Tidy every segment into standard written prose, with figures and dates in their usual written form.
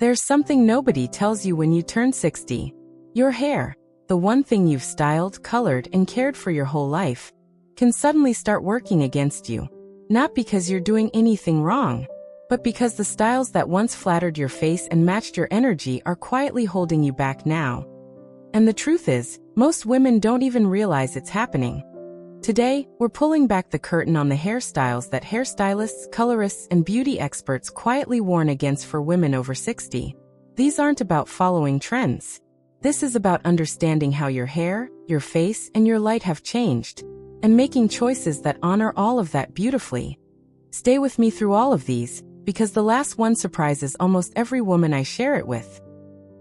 There's something nobody tells you when you turn 60. Your hair, the one thing you've styled, colored, and cared for your whole life, can suddenly start working against you. Not because you're doing anything wrong, but because the styles that once flattered your face and matched your energy are quietly holding you back now. And the truth is, most women don't even realize it's happening. Today, we're pulling back the curtain on the hairstyles that hairstylists, colorists, and beauty experts quietly warn against for women over 60. These aren't about following trends. This is about understanding how your hair, your face, and your light have changed, and making choices that honor all of that beautifully. Stay with me through all of these, because the last one surprises almost every woman I share it with.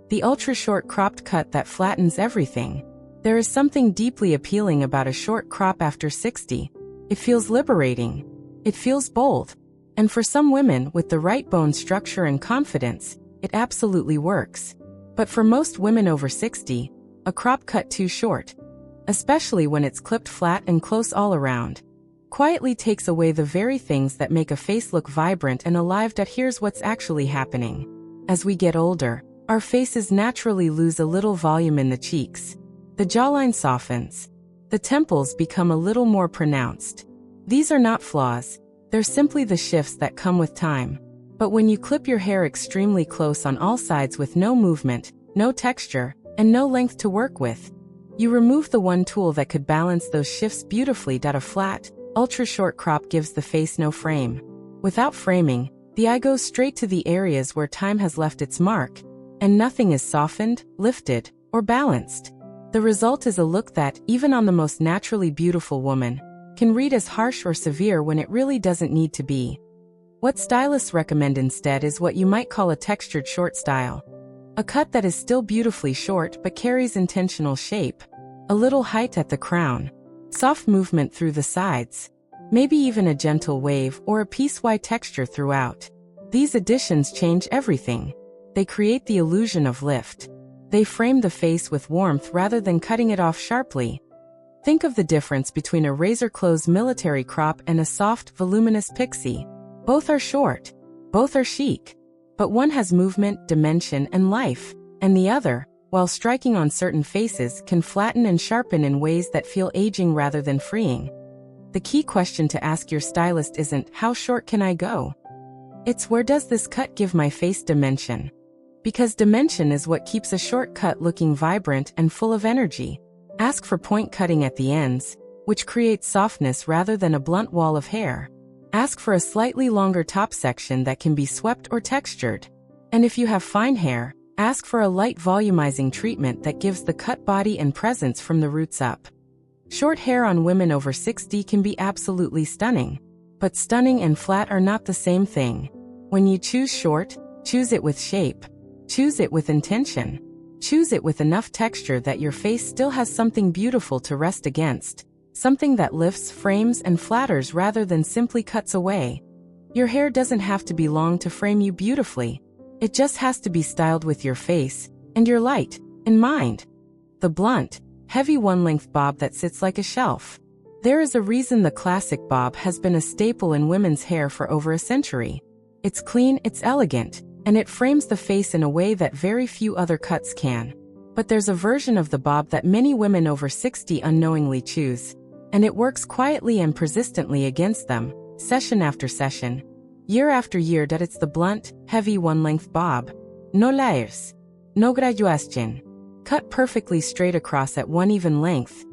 The ultra-short cropped cut that flattens everything. There is something deeply appealing about a short crop after 60. It feels liberating. It feels bold. And for some women with the right bone structure and confidence, it absolutely works. But for most women over 60, a crop cut too short, especially when it's clipped flat and close all around, quietly takes away the very things that make a face look vibrant and alive. Here's what's actually happening. As we get older, our faces naturally lose a little volume in the cheeks. The jawline softens. The temples become a little more pronounced. These are not flaws. They're simply the shifts that come with time. But when you clip your hair extremely close on all sides with no movement, no texture, and no length to work with, you remove the one tool that could balance those shifts beautifully. A flat, ultra-short crop gives the face no frame. Without framing, the eye goes straight to the areas where time has left its mark, and nothing is softened, lifted, or balanced. The result is a look that, even on the most naturally beautiful woman, can read as harsh or severe when it really doesn't need to be. What stylists recommend instead is what you might call a textured short style. A cut that is still beautifully short but carries intentional shape. A little height at the crown. Soft movement through the sides. Maybe even a gentle wave or a piece-wide texture throughout. These additions change everything. They create the illusion of lift. They frame the face with warmth rather than cutting it off sharply. Think of the difference between a razor-close military crop and a soft, voluminous pixie. Both are short. Both are chic. But one has movement, dimension, and life, and the other, while striking on certain faces, can flatten and sharpen in ways that feel aging rather than freeing. The key question to ask your stylist isn't, how short can I go? It's, where does this cut give my face dimension? Because dimension is what keeps a short cut looking vibrant and full of energy. Ask for point cutting at the ends, which creates softness rather than a blunt wall of hair. Ask for a slightly longer top section that can be swept or textured. And if you have fine hair, ask for a light volumizing treatment that gives the cut body and presence from the roots up. Short hair on women over 60 can be absolutely stunning. But stunning and flat are not the same thing. When you choose short, choose it with shape. Choose it with intention. Choose it with enough texture that your face still has something beautiful to rest against. Something that lifts, frames, and flatters rather than simply cuts away. Your hair doesn't have to be long to frame you beautifully. It just has to be styled with your face and your light in mind. The blunt, heavy one-length bob that sits like a shelf. There is a reason the classic bob has been a staple in women's hair for over a century. It's clean, it's elegant, and it frames the face in a way that very few other cuts can. But there's a version of the bob that many women over 60 unknowingly choose, and it works quietly and persistently against them, session after session, year after year. It's the blunt, heavy one-length bob. No layers. No graduación. Cut perfectly straight across at one even length,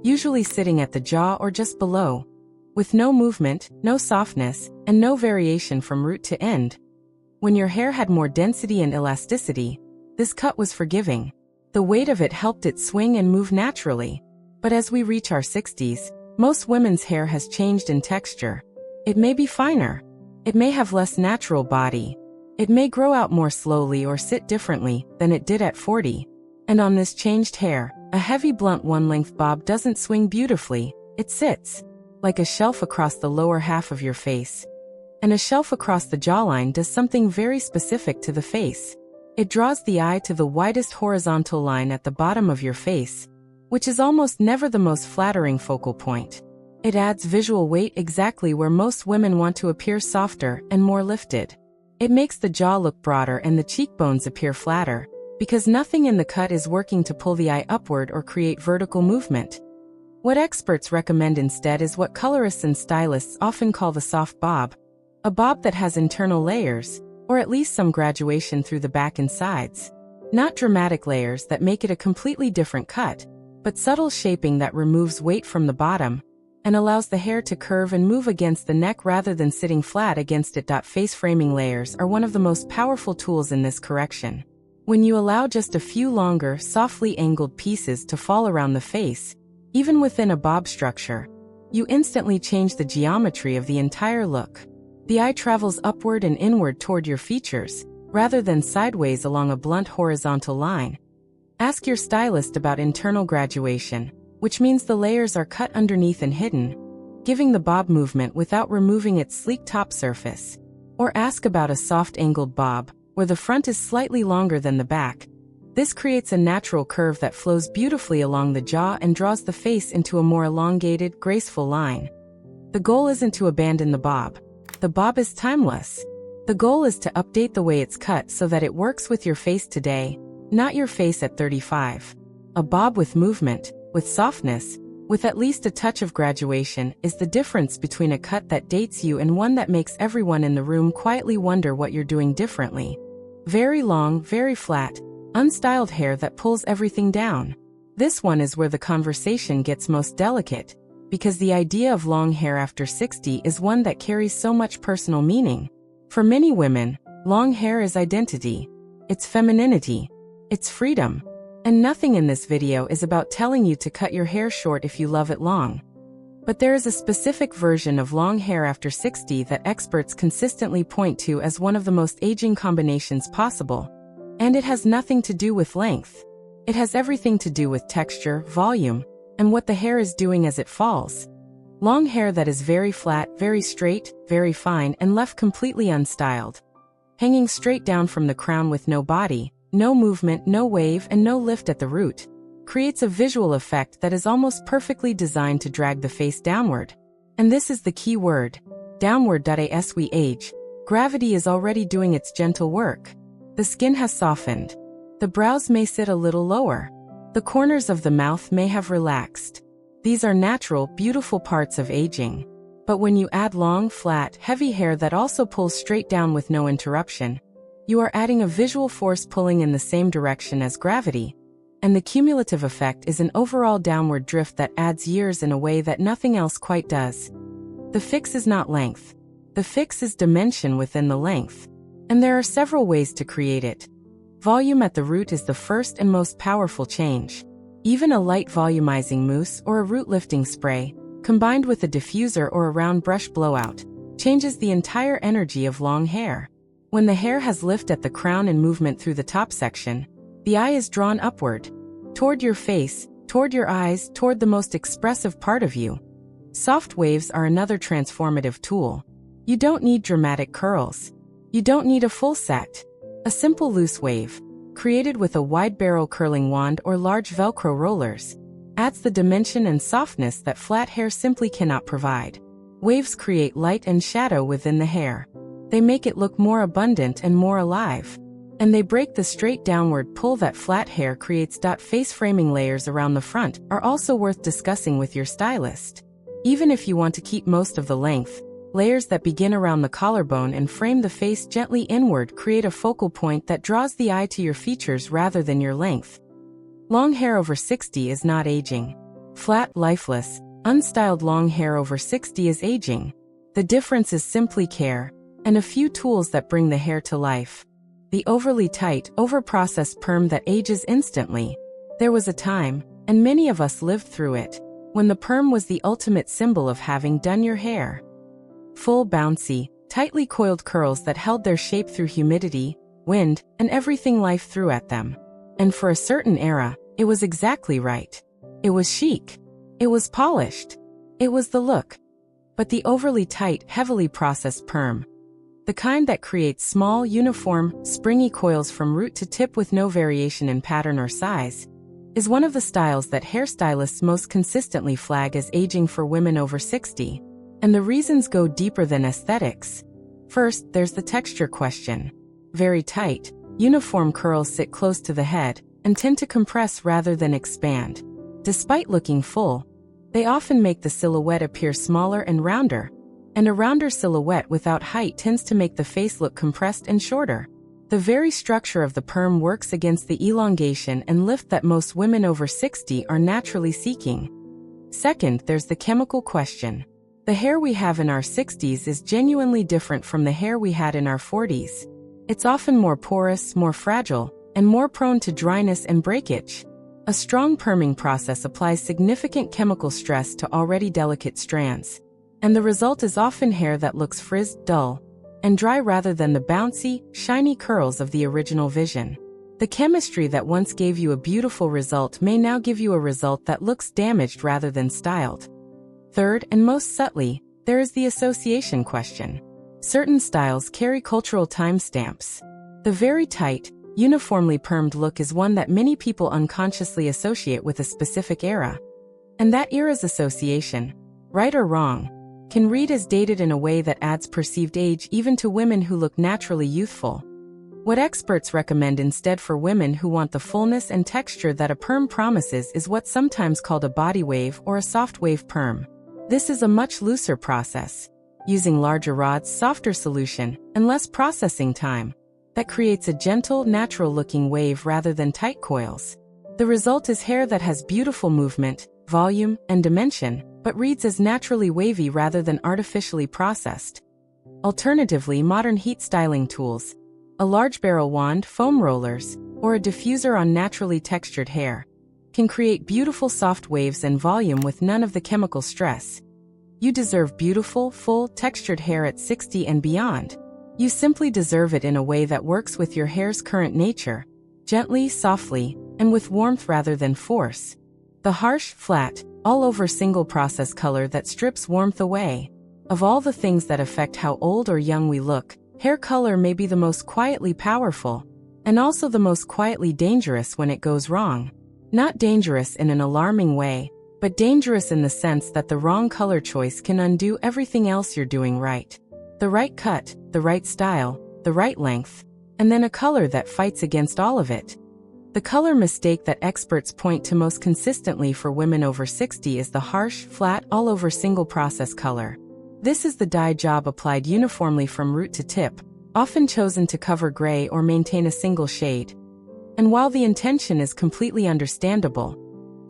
usually sitting at the jaw or just below, with no movement, no softness, and no variation from root to end. When your hair had more density and elasticity, this cut was forgiving. The weight of it helped it swing and move naturally. But as we reach our 60s, most women's hair has changed in texture. It may be finer. It may have less natural body. It may grow out more slowly or sit differently than it did at 40. And on this changed hair, a heavy blunt one-length bob doesn't swing beautifully. It sits like a shelf across the lower half of your face. And a shelf across the jawline does something very specific to the face. It draws the eye to the widest horizontal line at the bottom of your face, which is almost never the most flattering focal point. It adds visual weight exactly where most women want to appear softer and more lifted. It makes the jaw look broader and the cheekbones appear flatter, because nothing in the cut is working to pull the eye upward or create vertical movement. What experts recommend instead is what colorists and stylists often call the soft bob, a bob that has internal layers, or at least some graduation through the back and sides. Not dramatic layers that make it a completely different cut, but subtle shaping that removes weight from the bottom and allows the hair to curve and move against the neck rather than sitting flat against it. Face framing layers are one of the most powerful tools in this correction. When you allow just a few longer, softly angled pieces to fall around the face, even within a bob structure, you instantly change the geometry of the entire look. The eye travels upward and inward toward your features, rather than sideways along a blunt horizontal line. Ask your stylist about internal graduation, which means the layers are cut underneath and hidden, giving the bob movement without removing its sleek top surface. Or ask about a soft angled bob, where the front is slightly longer than the back. This creates a natural curve that flows beautifully along the jaw and draws the face into a more elongated, graceful line. The goal isn't to abandon the bob. The bob is timeless. The goal is to update the way it's cut so that it works with your face today, not your face at 35. A bob with movement, with softness, with at least a touch of graduation, is the difference between a cut that dates you and one that makes everyone in the room quietly wonder what you're doing differently. Very long, very flat, unstyled hair that pulls everything down. This one is where the conversation gets most delicate, because the idea of long hair after 60 is one that carries so much personal meaning. For many women, long hair is identity. It's femininity. It's freedom. And nothing in this video is about telling you to cut your hair short if you love it long. But there is a specific version of long hair after 60 that experts consistently point to as one of the most aging combinations possible. And it has nothing to do with length. It has everything to do with texture, volume, and what the hair is doing as it falls. Long hair that is very flat, very straight, very fine, and left completely unstyled. Hanging straight down from the crown with no body, no movement, no wave, and no lift at the root, creates a visual effect that is almost perfectly designed to drag the face downward. And this is the key word. Downward. As we age, gravity is already doing its gentle work. The skin has softened. The brows may sit a little lower. The corners of the mouth may have relaxed. These are natural, beautiful parts of aging. But when you add long, flat, heavy hair that also pulls straight down with no interruption, you are adding a visual force pulling in the same direction as gravity. And the cumulative effect is an overall downward drift that adds years in a way that nothing else quite does. The fix is not length. The fix is dimension within the length. And there are several ways to create it. Volume at the root is the first and most powerful change. Even a light volumizing mousse or a root lifting spray, combined with a diffuser or a round brush blowout, changes the entire energy of long hair. When the hair has lift at the crown and movement through the top section, the eye is drawn upward, toward your face, toward your eyes, toward the most expressive part of you. Soft waves are another transformative tool. You don't need dramatic curls. You don't need a full set. A simple loose wave, created with a wide barrel curling wand or large Velcro rollers, adds the dimension and softness that flat hair simply cannot provide. Waves create light and shadow within the hair. They make it look more abundant and more alive. And they break the straight downward pull that flat hair creates. Face framing layers around the front are also worth discussing with your stylist. Even if you want to keep most of the length, layers that begin around the collarbone and frame the face gently inward create a focal point that draws the eye to your features rather than your length. Long hair over 60 is not aging. Flat, lifeless, unstyled long hair over 60 is aging. The difference is simply care, and a few tools that bring the hair to life. The overly tight, over-processed perm that ages instantly. There was a time, and many of us lived through it, when the perm was the ultimate symbol of having done your hair. Full, bouncy, tightly coiled curls that held their shape through humidity, wind, and everything life threw at them. And for a certain era, it was exactly right. It was chic. It was polished. It was the look. But the overly tight, heavily processed perm, the kind that creates small, uniform, springy coils from root to tip with no variation in pattern or size, is one of the styles that hairstylists most consistently flag as aging for women over 60. And the reasons go deeper than aesthetics. First, there's the texture question. Very tight, uniform curls sit close to the head and tend to compress rather than expand. Despite looking full, they often make the silhouette appear smaller and a rounder silhouette without height tends to make the face look compressed and shorter. The very structure of the perm works against the elongation and lift that most women over 60 are naturally seeking. Second, there's the chemical question. The hair we have in our 60s is genuinely different from the hair we had in our 40s. It's often more porous, more fragile, and more prone to dryness and breakage. A strong perming process applies significant chemical stress to already delicate strands, and the result is often hair that looks frizzed, dull, and dry rather than the bouncy, shiny curls of the original vision. The chemistry that once gave you a beautiful result may now give you a result that looks damaged rather than styled. Third, and most subtly, there is the association question. Certain styles carry cultural timestamps. The very tight, uniformly permed look is one that many people unconsciously associate with a specific era. And that era's association, right or wrong, can read as dated in a way that adds perceived age even to women who look naturally youthful. What experts recommend instead for women who want the fullness and texture that a perm promises is what's sometimes called a body wave or a soft wave perm. This is a much looser process, using larger rods, softer solution, and less processing time, that creates a gentle, natural-looking wave rather than tight coils. The result is hair that has beautiful movement, volume, and dimension, but reads as naturally wavy rather than artificially processed. Alternatively, modern heat styling tools, a large barrel wand, foam rollers, or a diffuser on naturally textured hair, can create beautiful soft waves and volume with none of the chemical stress. You deserve beautiful, full, textured hair at 60 and beyond. You simply deserve it in a way that works with your hair's current nature, gently, softly, and with warmth rather than force. The harsh, flat, all-over single-process color that strips warmth away. Of all the things that affect how old or young we look, hair color may be the most quietly powerful, and also the most quietly dangerous when it goes wrong. Not dangerous in an alarming way, but dangerous in the sense that the wrong color choice can undo everything else you're doing right. The right cut, the right style, the right length, and then a color that fights against all of it. The color mistake that experts point to most consistently for women over 60 is the harsh, flat, all-over single-process color. This is the dye job applied uniformly from root to tip, often chosen to cover gray or maintain a single shade. And while the intention is completely understandable,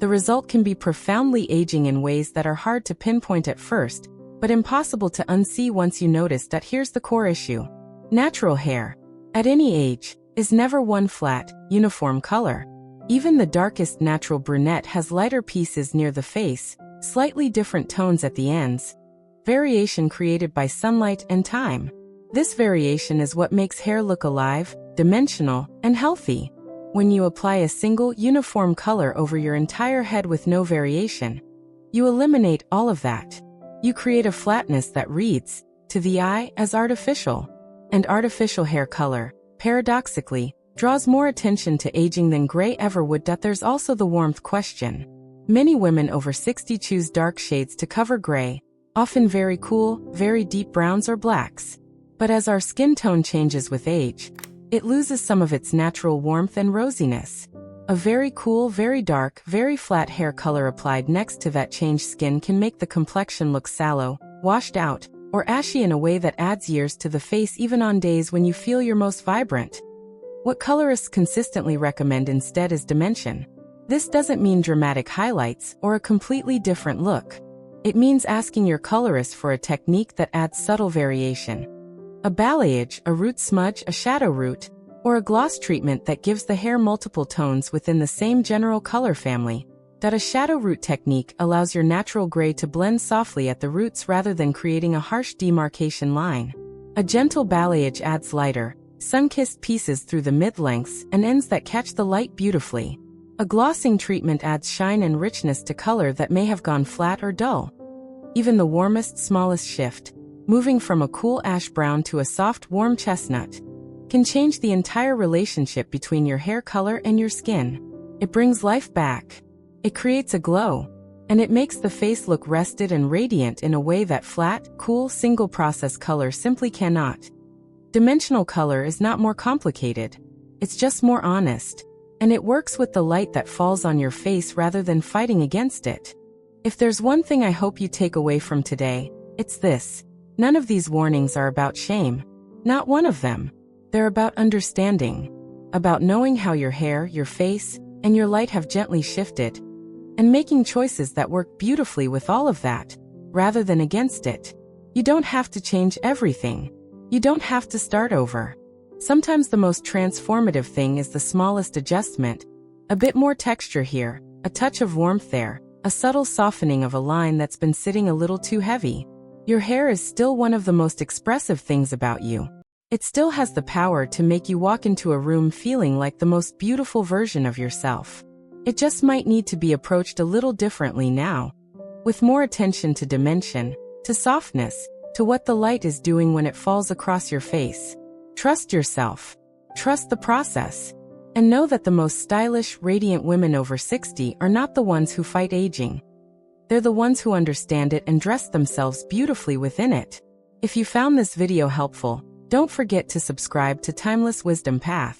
the result can be profoundly aging in ways that are hard to pinpoint at first, but impossible to unsee once you notice that. Here's the core issue. Natural hair, at any age, is never one flat, uniform color. Even the darkest natural brunette has lighter pieces near the face, slightly different tones at the ends, variation created by sunlight and time. This variation is what makes hair look alive, dimensional, and healthy. When you apply a single, uniform color over your entire head with no variation, you eliminate all of that. You create a flatness that reads, to the eye, as artificial. And artificial hair color, paradoxically, draws more attention to aging than gray ever would. There's also the warmth question. Many women over 60 choose dark shades to cover gray, often very cool, very deep browns or blacks. But as our skin tone changes with age, it loses some of its natural warmth and rosiness. A very cool, very dark, very flat hair color applied next to that changed skin can make the complexion look sallow, washed out, or ashy in a way that adds years to the face even on days when you feel your most vibrant. What colorists consistently recommend instead is dimension. This doesn't mean dramatic highlights or a completely different look. It means asking your colorist for a technique that adds subtle variation. A balayage, a root smudge, a shadow root, or a gloss treatment that gives the hair multiple tones within the same general color family. A shadow root technique allows your natural gray to blend softly at the roots rather than creating a harsh demarcation line. A gentle balayage adds lighter, sun-kissed pieces through the mid-lengths and ends that catch the light beautifully. A glossing treatment adds shine and richness to color that may have gone flat or dull. Even the warmest, smallest shift, moving from a cool ash brown to a soft, warm chestnut, can change the entire relationship between your hair color and your skin. It brings life back. It creates a glow. And it makes the face look rested and radiant in a way that flat, cool, single-process color simply cannot. Dimensional color is not more complicated. It's just more honest. And it works with the light that falls on your face rather than fighting against it. If there's one thing I hope you take away from today, it's this. None of these warnings are about shame. Not one of them. They're about understanding. About knowing how your hair, your face, and your light have gently shifted. And making choices that work beautifully with all of that, rather than against it. You don't have to change everything. You don't have to start over. Sometimes the most transformative thing is the smallest adjustment. A bit more texture here, a touch of warmth there, a subtle softening of a line that's been sitting a little too heavy. Your hair is still one of the most expressive things about you. It still has the power to make you walk into a room feeling like the most beautiful version of yourself. It just might need to be approached a little differently now. With more attention to dimension, to softness, to what the light is doing when it falls across your face. Trust yourself. Trust the process. And know that the most stylish, radiant women over 60 are not the ones who fight aging. They're the ones who understand it and dress themselves beautifully within it. If you found this video helpful, don't forget to subscribe to Timeless Wisdom Path.